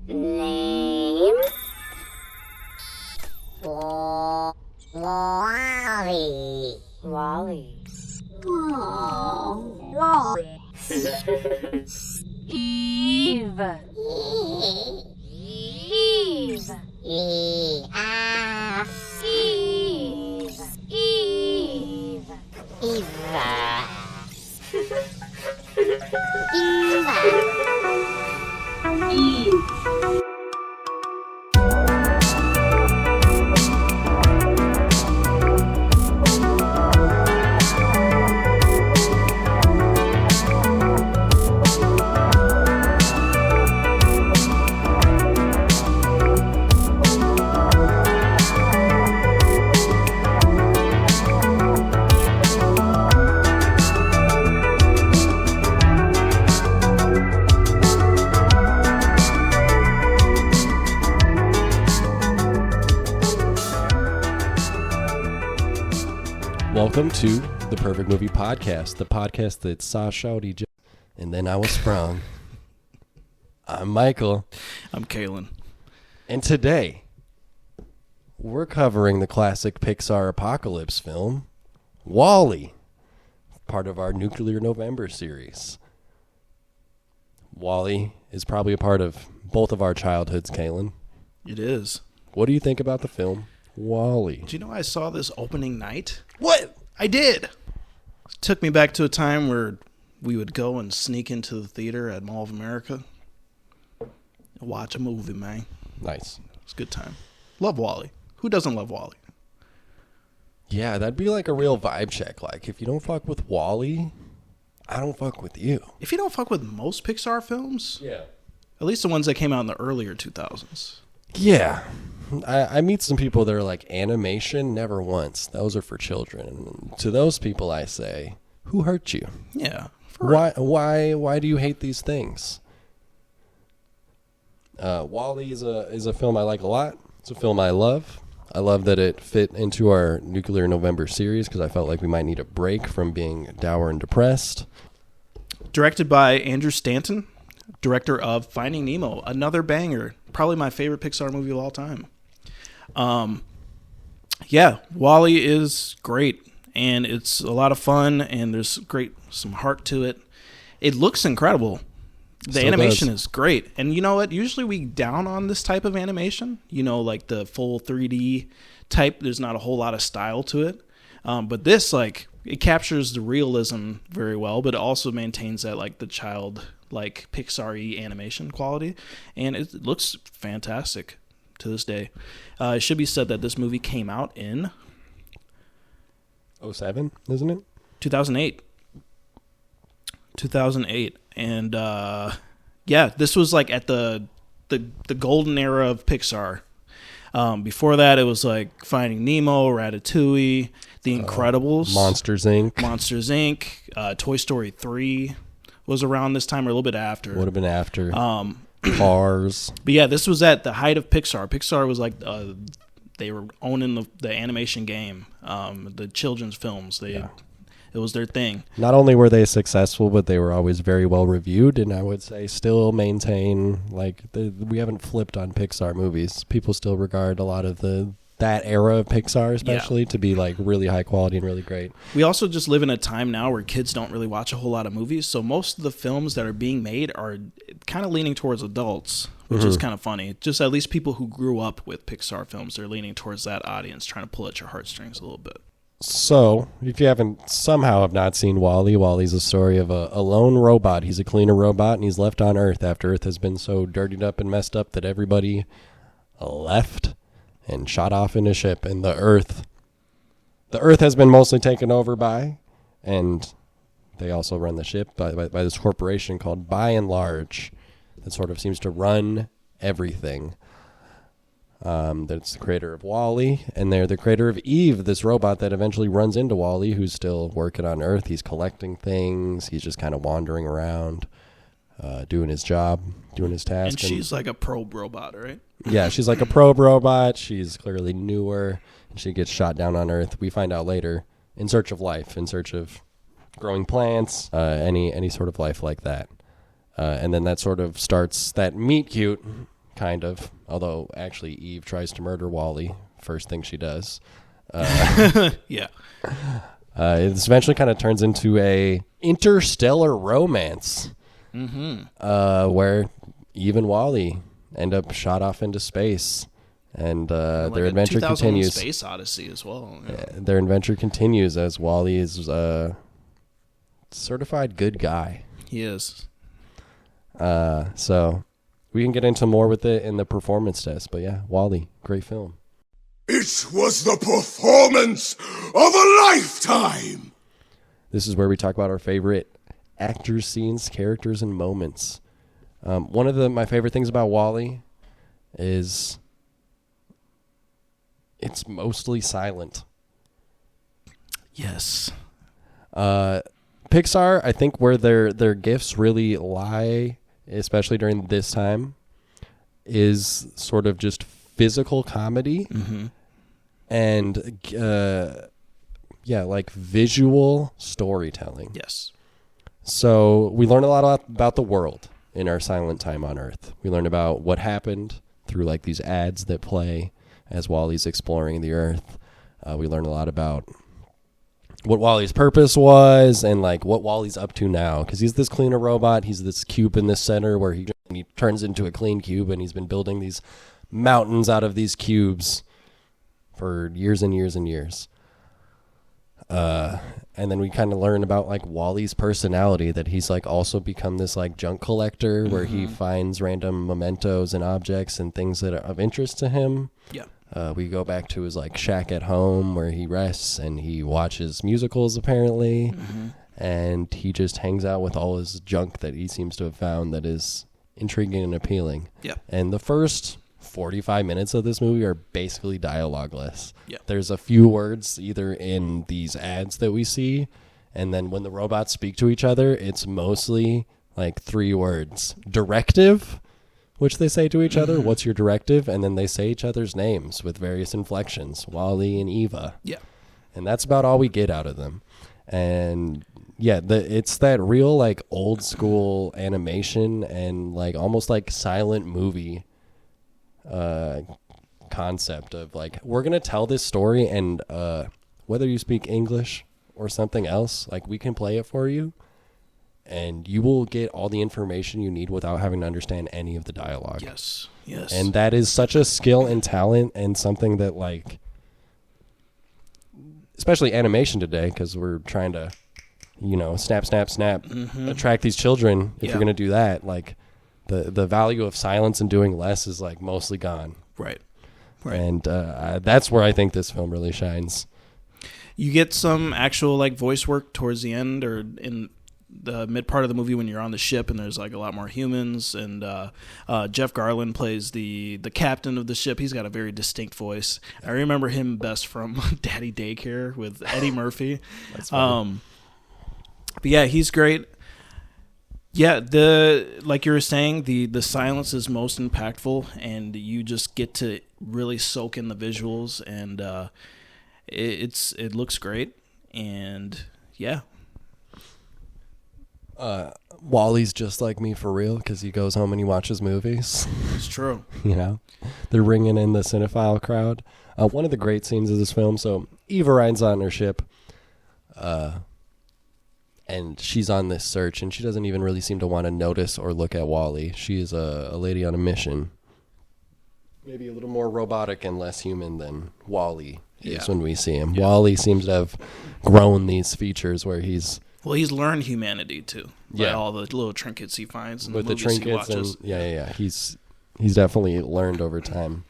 Name? Wally. Wally. Wally. Eve. Eve. Eve. Eve. Eve. Eva. Eva. Eve. Welcome to the Perfect Movie Podcast, the podcast that saw Shouty and then I was sprung. I'm Michael. I'm Kalen. And today, we're covering the classic Pixar apocalypse film, Wall-E, part of our Nuclear November series. Wall-E is probably a part of both of our childhoods, Kalen. It is. What do you think about the film Wall-E? Do you know I saw this opening night? What? I did. It took me back to a time where we would go and sneak into the theater at Mall of America and watch a movie, man. Nice. It's a good time. Love Wall-E. Who doesn't love Wall-E? Yeah, that'd be like a real vibe check. Like, if you don't fuck with Wall-E, I don't fuck with you. If you don't fuck with most Pixar films, Yeah. at least the ones that came out in the earlier 2000s. Yeah. I meet some people that are like, animation, never once. Those are for children. And to those people, I say, who hurt you? Yeah. Why do you hate these things? Wall-E is a film I like a lot. It's a film I love. I love that it fit into our Nuclear November series because I felt like we might need a break from being dour and depressed. Directed by Andrew Stanton, director of Finding Nemo, another banger. Probably my favorite Pixar movie of all time. Yeah, Wall-E is great, and it's a lot of fun, and there's some heart to it. It looks incredible. The animation is great. And you know what? Usually we down on this type of animation, like the full 3D type. There's not a whole lot of style to it. But this, it captures the realism very well, but it also maintains that, the child, Pixar-y animation quality. And it looks fantastic to this day. It should be said that this movie came out in 2007, isn't it? 2008. 2008. And this was at the golden era of Pixar. Before that, it was Finding Nemo, Ratatouille, The Incredibles, Monsters Inc. Toy Story 3 was around this time or a little bit after. Would have been after. Cars. But yeah, this was at the height of Pixar. Pixar was they were owning the animation game, the children's films. It was their thing. Not only were they successful, but they were always very well reviewed, and I would say still maintain, we haven't flipped on Pixar movies. People still regard a lot of that era of Pixar especially to be really high quality and really great. We also just live in a time now where kids don't really watch a whole lot of movies, so most of the films that are being made are kind of leaning towards adults, which is kind of funny. Just at least people who grew up with Pixar films, they're leaning towards that audience, trying to pull at your heartstrings a little bit. So, if you have not seen Wall-E, Wall-E's a story of a lone robot. He's a cleaner robot, and he's left on Earth after Earth has been so dirtied up and messed up that everybody left and shot off in a ship. And the Earth has been mostly taken over by, and they also run the ship by this corporation called By and Large that sort of seems to run everything. That's the creator of Wall-E, and they're the creator of Eve, this robot that eventually runs into Wall-E, who's still working on Earth. He's collecting things. He's just kind of wandering around, doing his job, doing his task. And she's like a probe robot, right? Yeah, she's like a probe robot. She's clearly newer, and she gets shot down on Earth. We find out later, in search of life, in search of growing plants, any sort of life like that. And then that sort of starts that meet cute kind of. Although, actually, Eve tries to murder Wally. First thing she does. Yeah. It eventually kind of turns into a interstellar romance. Where Eve and Wally end up shot off into space. And their adventure continues. Space Odyssey as well. Yeah. Their adventure continues as Wally is a certified good guy. He is. So we can get into more with it in the performance test. But yeah, Wally, great film. It was the performance of a lifetime! This is where we talk about our favorite actors, scenes, characters, and moments. One of my favorite things about Wall-E is it's mostly silent. Yes. Pixar, I think where their gifts really lie, especially during this time, is sort of just physical comedy and like visual storytelling. Yes. So we learn a lot about the world in our silent time on Earth. We learn about what happened through like these ads that play as Wally's exploring the Earth. We learn a lot about what Wally's purpose was and like what Wally's up to now, because he's this cleaner robot. He's this cube in the center where he turns into a clean cube, and he's been building these mountains out of these cubes for years and years and years. And then we kind of learn about like Wally's personality, that he's like also become this like junk collector where he finds random mementos and objects and things that are of interest to him. Yeah. We go back to his like shack at home where he rests and he watches musicals apparently. And he just hangs out with all his junk that he seems to have found that is intriguing and appealing. Yeah. And the first 45 minutes of this movie are basically dialogueless. Yeah. There's a few words either in these ads that we see, and then when the robots speak to each other, it's mostly like 3 words. Directive, which they say to each other. What's your directive? And then they say each other's names with various inflections. Wally and Eva. Yeah. And that's about all we get out of them. And yeah, it's that real like old school animation and like almost like silent movie concept of like, we're gonna tell this story, and whether you speak English or something else, like we can play it for you and you will get all the information you need without having to understand any of the dialogue. Yes. And that is such a skill and talent, and something that like, especially animation today, because we're trying to, snap, attract these children. If you're going to do that, like the value of silence and doing less is like mostly gone. Right. And that's where I think this film really shines. You get some actual like voice work towards the end or in the mid part of the movie when you're on the ship and there's like a lot more humans, and Jeff Garland plays the captain of the ship. He's got a very distinct voice. I remember him best from Daddy Daycare with Eddie Murphy. That's funny. But yeah, he's great. Yeah, like you were saying, the silence is most impactful, and you just get to really soak in the visuals, and it looks great, and yeah. Wally's just like me for real, because he goes home and he watches movies. It's true. They're ringing in the cinephile crowd. One of the great scenes of this film, so Eva rides on her ship, and she's on this search, and she doesn't even really seem to want to notice or look at Wall-E. She is a lady on a mission. Maybe a little more robotic and less human than Wall-E is when we see him. Yeah. Wall-E seems to have grown these features where he's learned humanity too. By all the little trinkets he finds in the movies he watches. And, he's definitely learned over time.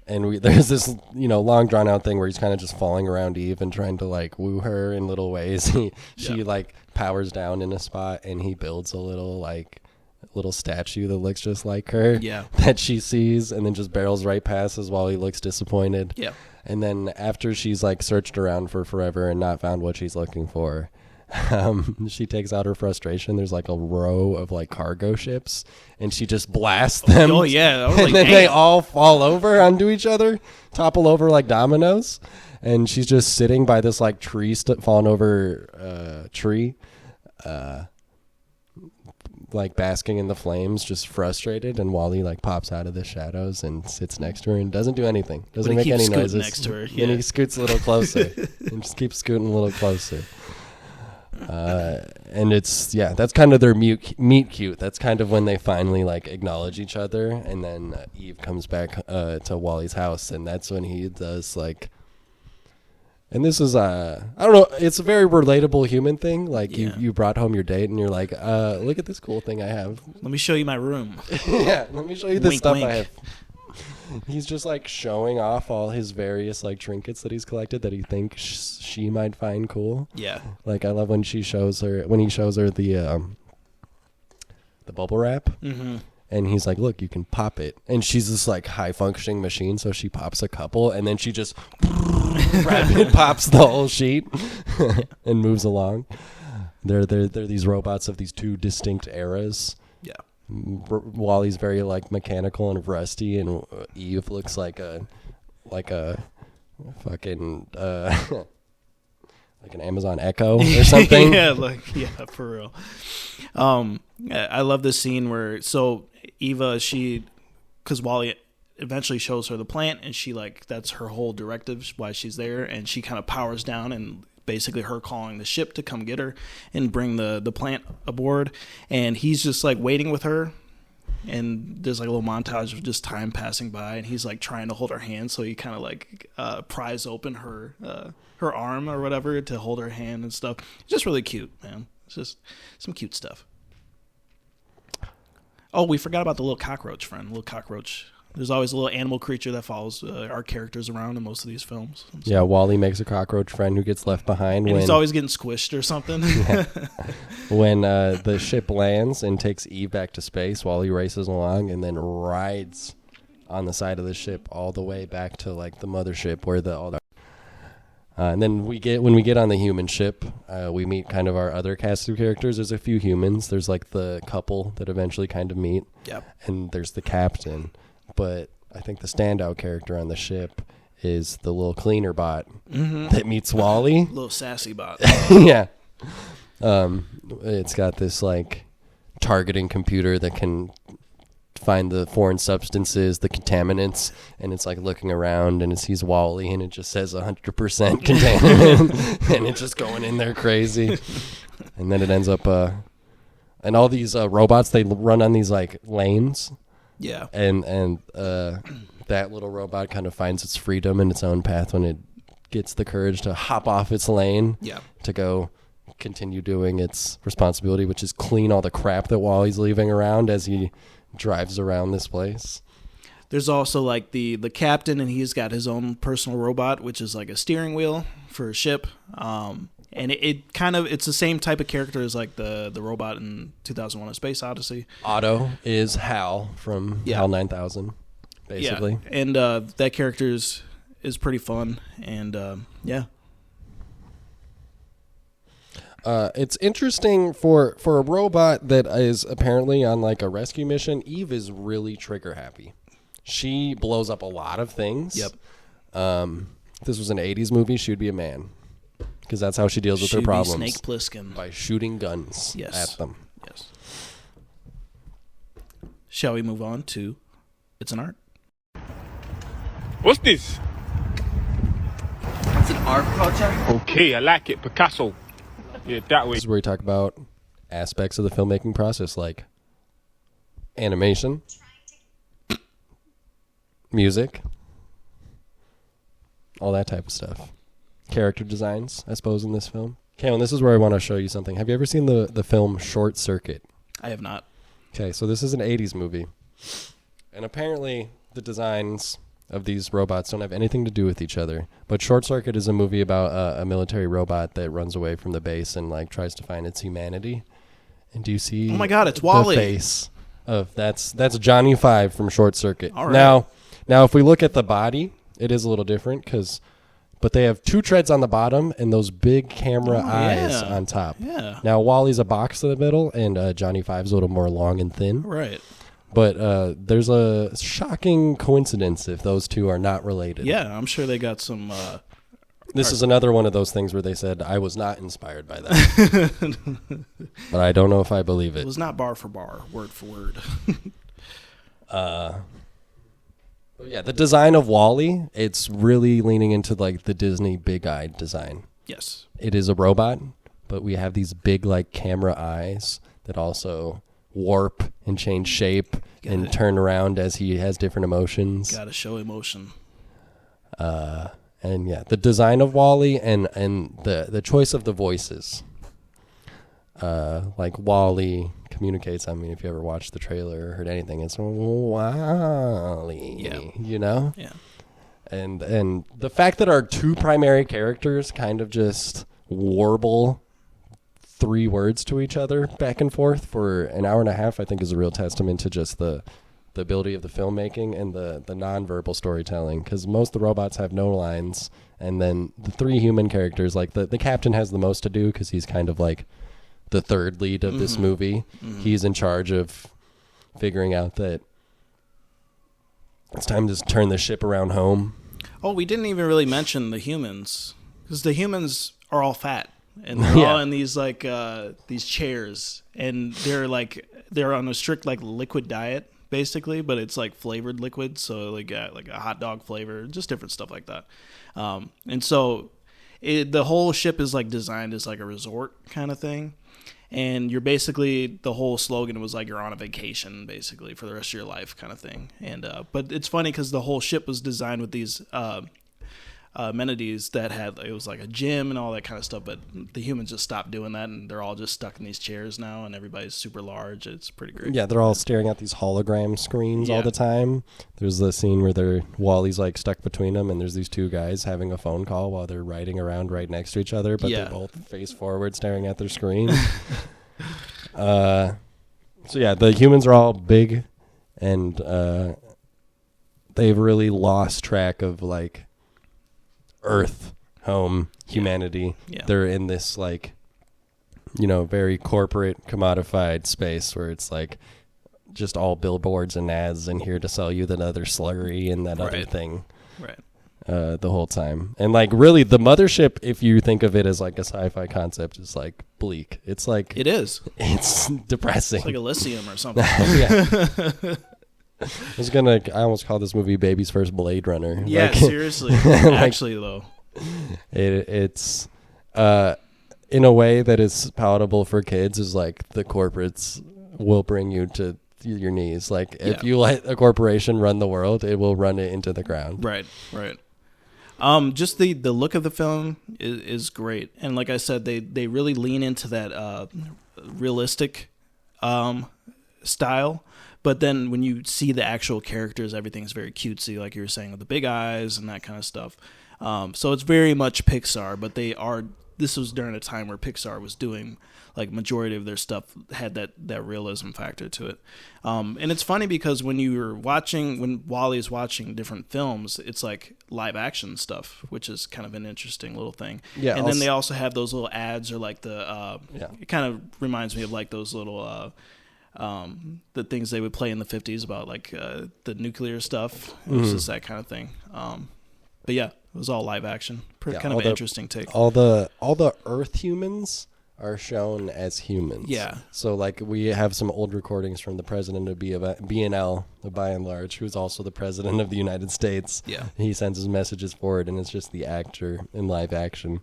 And there's this, long drawn out thing where he's kind of just falling around Eve and trying to like woo her in little ways. She like powers down in a spot, and he builds a little statue that looks just like her. Yeah. That she sees, and then just barrels right past us while he looks disappointed. Yeah. And then after she's like searched around for forever and not found what she's looking for, she takes out her frustration. There's like a row of like cargo ships, and she just blasts them. Oh yeah, and then they all fall over onto each other, topple over like dominoes. And she's just sitting by this like tree falling over tree, like basking in the flames, just frustrated, and Wally like pops out of the shadows and sits next to her and doesn't do anything, doesn't make any noises. Next to her, yeah. And he scoots a little closer and just keeps scooting a little closer. And that's kind of their meet cute. That's kind of when they finally like acknowledge each other, and then Eve comes back to Wally's house, and that's when he does like. And this is I don't know, it's a very relatable human thing. Like you brought home your date and you're like, look at this cool thing I have. Let me show you my room. Yeah, let me show you this Wink, stuff wink. I have. He's just like showing off all his various like trinkets that he's collected that he thinks she might find cool. Yeah. Like I love when he shows her the bubble wrap. Mm-hmm. And he's like, look, you can pop it. And she's this like high functioning machine, so she pops a couple and then she just rapid pops the whole sheet and moves along. They're these robots of these two distinct eras. Yeah. Wally's very like mechanical and rusty, and Eve looks like a fucking like an Amazon Echo or something. Yeah, for real. I love this scene where Eva, because Wally eventually shows her the plant, and she like that's her whole directive why she's there, and she kind of powers down, and basically her calling the ship to come get her and bring the plant aboard, and he's just like waiting with her, and there's like a little montage of just time passing by, and he's like trying to hold her hand, so he kind of like pries open her arm or whatever to hold her hand and stuff. It's just really cute, man. It's just some cute stuff. Oh, we forgot about the little cockroach friend. Little cockroach. There's always a little animal creature that follows our characters around in most of these films. So. Yeah, Wally makes a cockroach friend who gets left behind. And he's always getting squished or something. Yeah. When the ship lands and takes Eve back to space, Wally races along and then rides on the side of the ship all the way back to like the mothership where and then when we get on the human ship, we meet kind of our other cast of characters. There's a few humans. There's like the couple that eventually kind of meet. Yep. And there's the captain. But I think the standout character on the ship is the little cleaner bot that meets Wally. Little sassy bot. Yeah. It's got this like targeting computer that can find the foreign substances, the contaminants, and it's like looking around and it sees Wally and it just says 100% contaminant and it's just going in there crazy. And then it ends up and all these robots, they run on these like lanes. Yeah. And that little robot kind of finds its freedom in its own path when it gets the courage to hop off its lane to go continue doing its responsibility, which is clean all the crap that Wally's leaving around as he drives around this place. There's also like the captain, and he's got his own personal robot, which is like a steering wheel for a ship. And it's the same type of character as like the robot in 2001: A Space Odyssey. Otto is Hal from HAL 9000, basically. Yeah. And that character is pretty fun, and it's interesting for a robot that is apparently on like a rescue mission. Eve is really trigger happy. She blows up a lot of things. Yep. If this was an 80s movie, she would be a man. Because that's how she deals with her problems. Snake Plissken. By shooting guns at them. Yes. Shall we move on to It's an Art? What's this? It's an art project. Okay, I like it. Picasso. Yeah, that way. This is where we talk about aspects of the filmmaking process, like animation, music, all that type of stuff. Character designs, I suppose, in this film. Okay, well, this is where I want to show you something. Have you ever seen the film Short Circuit? I have not. Okay, so this is an 80s movie. And apparently the designs of these robots don't have anything to do with each other. But Short Circuit is a movie about a military robot that runs away from the base and like tries to find its humanity. And do you see Oh my God, it's Wally. The face of that's Johnny Five from Short Circuit. All right. Now if we look at the body, it is a little different but they have two treads on the bottom and those big camera eyes on top. Yeah. Now, Wally's a box in the middle, and Johnny Five's a little more long and thin. Right. But there's a shocking coincidence if those two are not related. Yeah, I'm sure they got some This is another one of those things where they said, I was not inspired by that. But I don't know if I believe It it. was not bar for bar, word for word. But yeah, the design of Wall-E, it's really leaning into like the Disney big-eyed design. Yes. It is a robot, but we have these big like camera eyes that also warp and change shape and turn around as he has different emotions. Gotta show emotion. And yeah, the design of Wall-E and the choice of the voices. Like Wall-E communicates. I mean, if you ever watched the trailer or heard anything, it's Wall-E. Yeah. You know? Yeah. And the fact that our two primary characters kind of just warble 3 words to each other back and forth for an hour and a half, I think is a real testament to just the ability of the filmmaking and the nonverbal storytelling, because most of the robots have no lines, and then the 3 human characters, like the captain has the most to do because he's kind of like the third lead of this movie. He's in charge of figuring out that it's time to turn the ship around home. Oh, we didn't even really mention the humans, because the humans are all fat, and they're all in these like these chairs, and they're on a strict like liquid diet basically, but it's like flavored liquid, so like a hot dog flavor, just different stuff like that. And so the whole ship is like designed as like a resort kind of thing. And you're basically, the whole slogan was like you're on a vacation basically for the rest of your life kind of thing. And but it's funny because the whole ship was designed with these amenities that had, it was like a gym and all that kind of stuff. But the humans just stopped doing that, and they're all just stuck in these chairs now, and everybody's super large. It's pretty great. Yeah, they're all staring at these hologram screens all Yeah. the time. There's the scene where Wally's like stuck between them, and there's these 2 guys having a phone call while they're riding around right next to each other, but Yeah. they're both face forward staring at their screen. So yeah, the humans are all big, and they've really lost track of like Earth, home, humanity. Yeah. They're in this like, you know, very corporate, commodified space where it's like just all billboards and ads and here to sell you that other slurry and that other Right. thing Right. the whole time. And like really the mothership, if you think of it as like a sci-fi concept, is like bleak. It's like It is. it's depressing. It's like Elysium or something. Yeah. I almost call this movie Baby's First Blade Runner. Yeah, Like, seriously. Actually, though. it's in a way that is palatable for kids, is like the corporates will bring you to your knees. Like if Yeah. you let a corporation run the world, it will run it into the ground. Right, right. Just the look of the film is great, and like I said, they really lean into that realistic style. But then when you see the actual characters, everything's very cutesy, like you were saying, with the big eyes and that kind of stuff. So it's very much Pixar, but this was during a time where Pixar was doing, like, majority of their stuff had that realism factor to it. And it's funny because when Wall-E's watching different films, it's like live action stuff, which is kind of an interesting little thing. Yeah, and then they also have those little ads, or like Yeah. it kind of reminds me of like those little the things they would play in the 50s about like the nuclear stuff. It was just that kind of thing. But yeah, it was all live action. Yeah, Kind of an interesting take. All the Earth humans are shown as humans. Yeah. So like we have some old recordings from the president of BNL, by and large, who's also the president of the United States. Yeah. He sends his messages forward, and it's just the actor in live action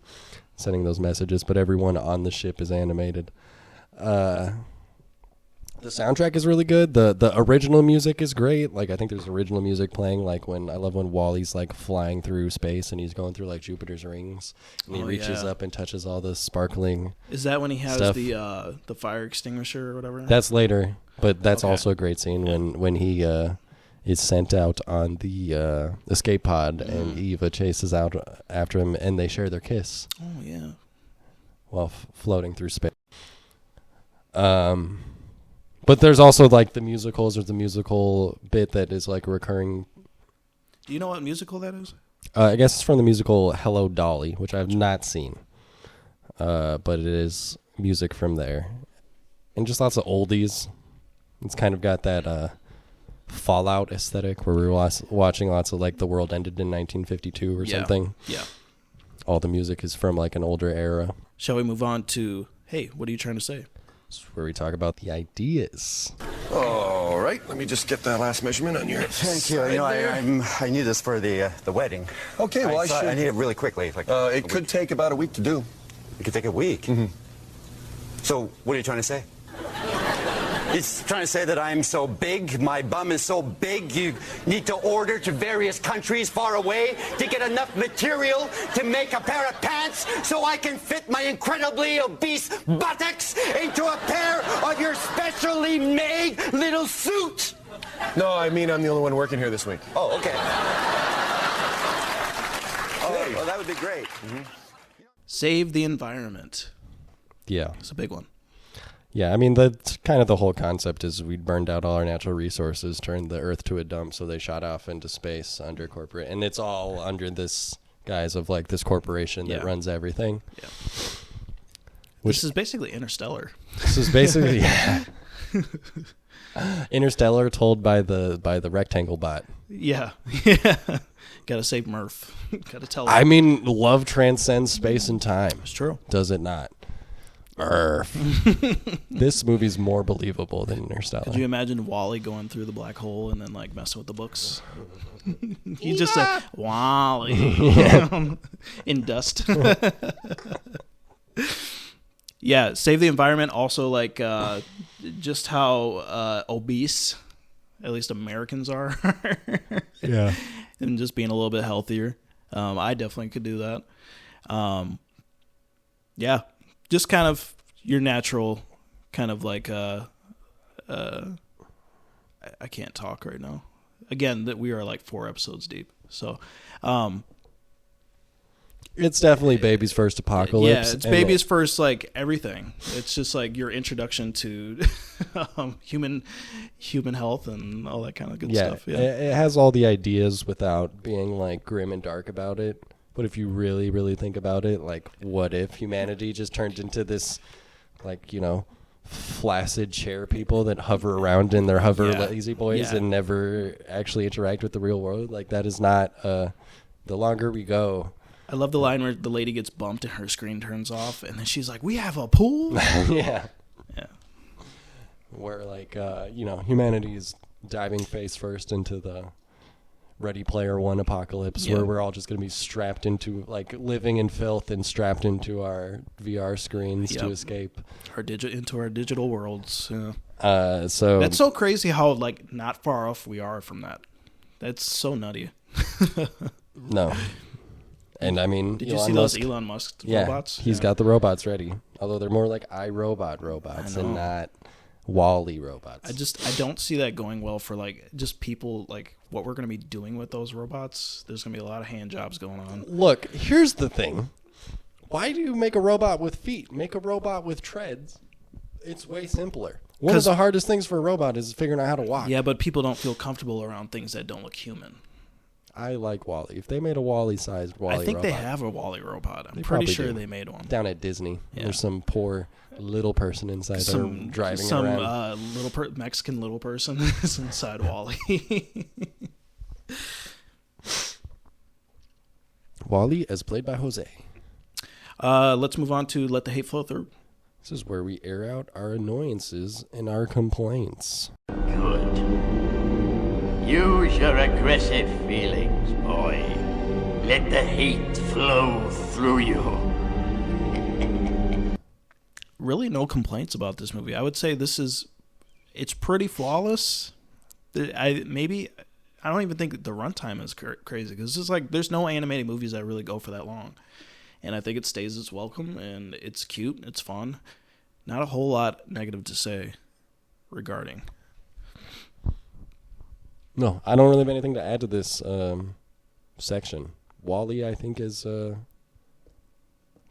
sending those messages, but everyone on the ship is animated. The soundtrack is really good. The original music is great. Like I think there's original music playing. Like I love when Wally's like flying through space and he's going through like Jupiter's rings, and he reaches up and touches all the sparkling. Is that when he has stuff. the fire extinguisher or whatever? That's later, but that's Okay. also a great scene when he is sent out on the escape pod, and Eva chases out after him, and they share their kiss Oh yeah. while floating through space. But there's also like the musicals. There's a musical bit that is like recurring. Do you know what musical that is? I guess it's from the musical Hello Dolly, which I've not seen. But it is music from there. And just lots of oldies. It's kind of got that Fallout aesthetic where we were watching lots of like The World Ended in 1952 or something. Yeah. all the music is from like an older era. Shall we move on to, hey, what are you trying to say? This is where we talk about the ideas. All right, let me just get that last measurement on your Thank you. You know, I need this for the wedding. Okay, well, I need it really quickly. Like it could take about a week to do. It could take a week. Mm-hmm. So, what are you trying to say? He's trying to say that I'm so big, my bum is so big, you need to order to various countries far away to get enough material to make a pair of pants so I can fit my incredibly obese buttocks into a pair of your specially made little suits. No, I mean I'm the only one working here this week. Oh, okay. Oh, well, that would be great. Mm-hmm. Save the environment. Yeah. It's a big one. Yeah, I mean, that's kind of the whole concept is we burned out all our natural resources, turned the Earth to a dump, so they shot off into space under corporate. And it's all under this guise of, like, this corporation that runs everything. Yeah. This is basically Interstellar. This is basically, yeah. Interstellar told by the rectangle bot. Yeah. Yeah. Gotta save Murph. Gotta tell him. I mean, love transcends space and time. It's true. Does it not? Murph. This movie's more believable than Interstellar. Could you imagine Wally going through the black hole and then like messing with the books? You just say Wally in dust. Yeah, save the environment. Also, like just how obese, at least Americans are. Yeah, and just being a little bit healthier. I definitely could do that. Yeah. Just kind of your natural kind of like I can't talk right now. Again, that we are like 4 episodes deep. So it's definitely baby's first apocalypse. Yeah, it's baby's first like everything. It's just like your introduction to human health and all that kind of good stuff. Yeah. It has all the ideas without being like grim and dark about it. But if you really, really think about it, like, what if humanity just turned into this, like, you know, flaccid chair people that hover around in their hover lazy boys and never actually interact with the real world? Like, that is not, the longer we go. I love the line where the lady gets bumped and her screen turns off, and then she's like, "We have a pool?" Yeah. Yeah. Where, like, you know, humanity is diving face first into the Ready Player One apocalypse, where we're all just going to be strapped into, like, living in filth and strapped into our VR screens to escape into our digital worlds. Yeah. So that's so crazy how like not far off we are from that. That's so nutty. No. And I mean, did you see those Elon Musk robots? He's got the robots ready. Although they're more like iRobot robots and not Wall-E robots. I don't see that going well for like just people like what we're going to be doing with those robots. There's going to be a lot of hand jobs going on. Look, here's the thing. Why do you make a robot with feet? Make a robot with treads. It's way simpler. One of the hardest things for a robot is figuring out how to walk. Yeah, but people don't feel comfortable around things that don't look human. I like Wall-E. If they made a Wall-E-sized Wall-E robot. I think they have a Wall-E robot. I'm pretty sure they made one. Down at Disney. Yeah. There's some poor little person inside there driving around. Some Mexican little person is inside Wall-E. Wall-E as played by Jose. Let's move on to Let the Hate Flow Through. This is where we air out our annoyances and our complaints. Good. Use your aggressive feelings, boy. Let the hate flow through you. Really no complaints about this movie. I would say it's pretty flawless. I don't even think the runtime is crazy because it's like there's no animated movies that really go for that long. And I think it stays its welcome, and it's cute, it's fun. Not a whole lot negative to say regarding. No, I don't really have anything to add to this section. Wall-E, I think,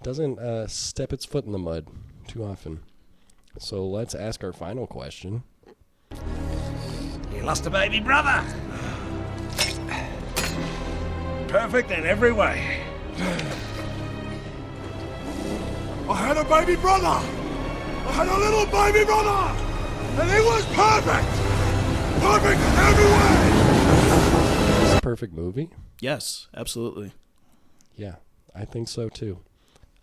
doesn't step its foot in the mud too often. So let's ask our final question. You lost a baby brother. Perfect in every way. I had a baby brother! I had a little baby brother! And it was perfect! Perfect in every way! Is this a perfect movie? Yes, absolutely. Yeah. I think so too.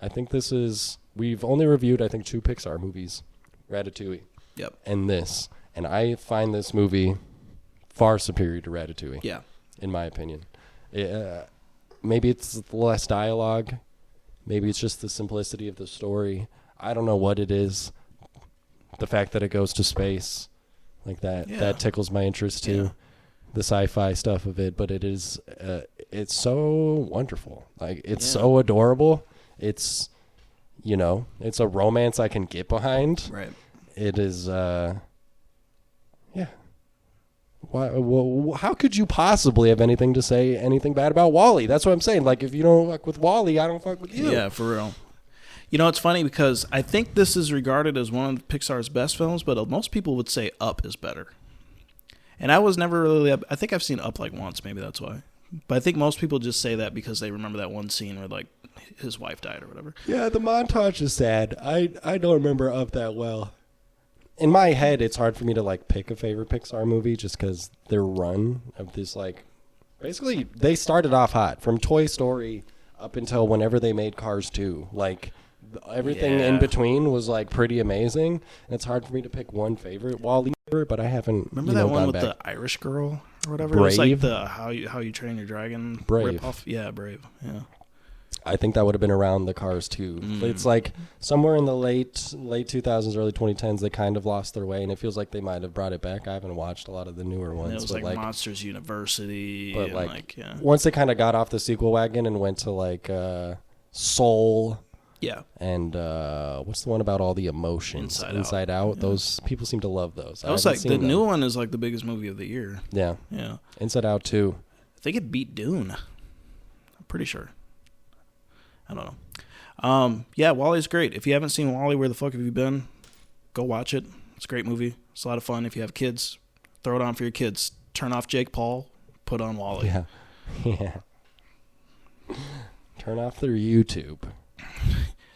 I think this is. We've only reviewed, I think, 2 Pixar movies, Ratatouille. Yep. And this, and I find this movie far superior to Ratatouille. Yeah. In my opinion, maybe it's less dialogue, maybe it's just the simplicity of the story. I don't know what it is. The fact that it goes to space, like that tickles my interest too. Yeah. The sci-fi stuff of it, but it is, it's so wonderful. Like it's so adorable. It's, it's a romance I can get behind. Right. It is, How could you possibly have anything to say anything bad about WALL-E? That's what I'm saying. Like, if you don't fuck with WALL-E, I don't fuck with you. Yeah, for real. It's funny because I think this is regarded as one of Pixar's best films, but most people would say Up is better. And I was never really I think I've seen Up like once, maybe that's why. But I think most people just say that because they remember that one scene where, like, his wife died or whatever. Yeah, the montage is sad. I don't remember Up that well. In my head, it's hard for me to, like, pick a favorite Pixar movie just because their run of this, like... Basically, they started off hot. From Toy Story up until whenever they made Cars 2. Like, everything in between was, like, pretty amazing. And it's hard for me to pick one favorite WALL-E, but I haven't, remember that one with the Irish girl or whatever? Brave? It was like the How You Train Your Dragon Brave. ripoff. Yeah, Brave. Yeah. I think that would have been around the Cars 2. It's like somewhere in the late 2000s, early 2010s, they kind of lost their way, and it feels like they might have brought it back. I haven't watched a lot of the newer ones. And it was like Monsters University. But and once they kind of got off the sequel wagon and went to like Soul. Yeah. And what's the one about all the emotions? Inside Out. Yeah. Those people seem to love those. That was like the new one is like the biggest movie of the year. Yeah. Yeah. Inside Out 2. I think it beat Dune. I'm pretty sure. I don't know. Yeah, WALL-E's great. If you haven't seen WALL-E, where the fuck have you been? Go watch it. It's a great movie. It's a lot of fun. If you have kids, throw it on for your kids. Turn off Jake Paul. Put on WALL-E. Yeah. Yeah. Turn off their YouTube.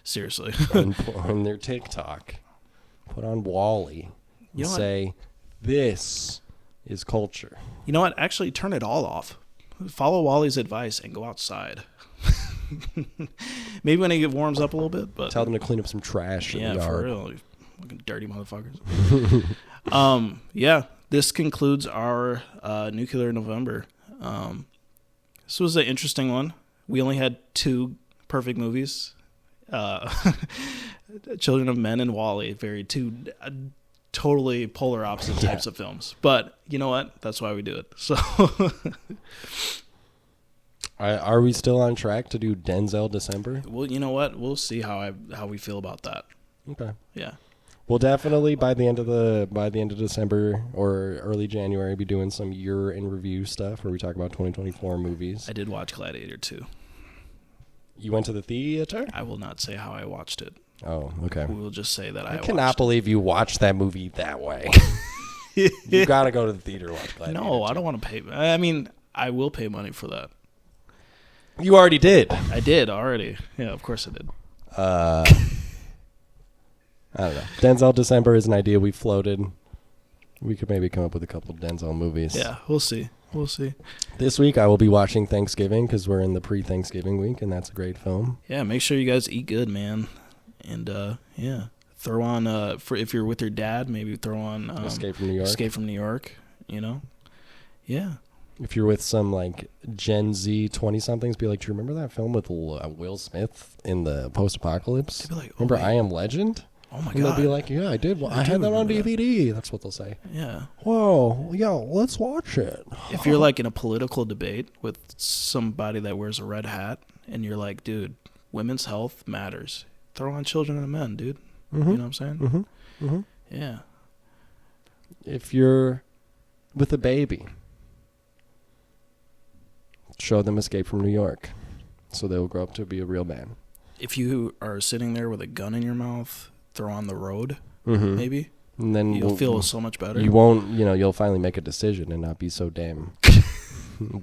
Seriously. on their TikTok. Put on WALL-E. And say, this is culture. You know what? Actually, turn it all off. Follow WALL-E's advice and go outside. Maybe when it warms up a little bit, but tell them to clean up some trash in the yard. Yeah, for real. You fucking dirty motherfuckers. Yeah, this concludes our Nuclear November. This was an interesting one. We only had 2 perfect movies. Children of Men and WALL-E, very 2 totally polar opposite types of films. But you know what? That's why we do it. So Are we still on track to do Denzel December? Well, you know what? We'll see how we feel about that. Okay. Yeah. We'll definitely by the end of December or early January be doing some year in review stuff where we talk about 2024 movies. I did watch Gladiator 2. You went to the theater? I will not say how I watched it. Oh, okay. We will just say that I cannot believe you watched that movie that way. You got to go to the theater to watch Gladiator. No, I don't want to pay. I mean, I will pay money for that. You already did. I did already. Yeah, of course I did. I don't know. Denzel December is an idea we floated. We could maybe come up with a couple of Denzel movies. Yeah, we'll see. We'll see. This week I will be watching Thanksgiving because we're in the pre-Thanksgiving week, and that's a great film. Yeah, make sure you guys eat good, man. And yeah, throw on for if you're with your dad, maybe throw on Escape from New York. Escape from New York. You know, yeah. If you're with some like Gen Z 20-somethings, be like, do you remember that film with Will Smith in the post-apocalypse? Like, remember I Am Legend? Oh my and God. They'll be like, yeah, I did. I had that on DVD. That. That's what they'll say. Yeah. Whoa, yeah, let's watch it. If you're like in a political debate with somebody that wears a red hat and you're like, dude, women's health matters. Throw on Children of Men, dude. Mm-hmm. You know what I'm saying? Mm-hmm. Mm-hmm. Yeah. If you're with a baby, show them Escape from New York so they will grow up to be a real man. If you are sitting there with a gun in your mouth, throw on The Road, mm-hmm. maybe. And then you'll feel so much better. You won't, you'll finally make a decision and not be so damn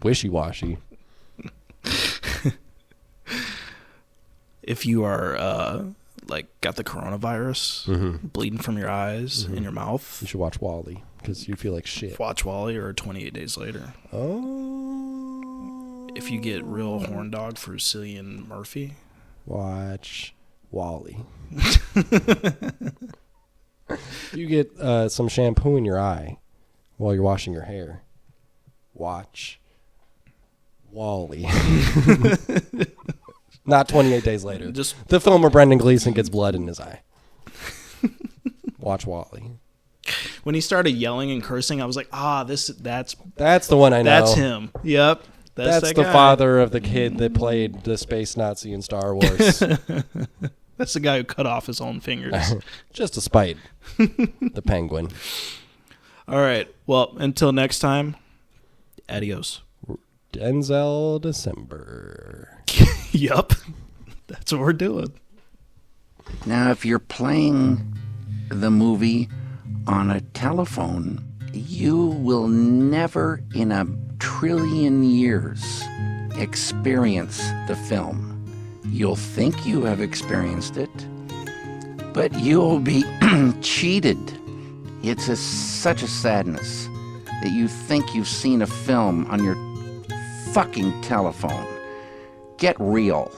wishy-washy. If you are like got the coronavirus, mm-hmm. bleeding from your eyes mm-hmm. and your mouth, you should watch WALL-E because you feel like shit. Watch WALL-E or 28 Days Later. Oh. if you get real horn dog for Cillian Murphy. Watch Wally. You get some shampoo in your eye while you're washing your hair. Watch Wally. Not 28 days later. Just the film where Brendan Gleeson gets blood in his eye. Watch Wally. When he started yelling and cursing, I was like, that's the one I know. That's him. Yep. That's the guy. father of the kid that played the space Nazi in Star Wars. That's the guy who cut off his own fingers. Just to spite the penguin. All right. Well, until next time, adios. Denzel December. Yup. That's what we're doing. Now, if you're playing the movie on a telephone, you will never in a trillion years experience the film. You'll think you have experienced it, but you'll be cheated. It's such a sadness that you think you've seen a film on your fucking telephone. Get real.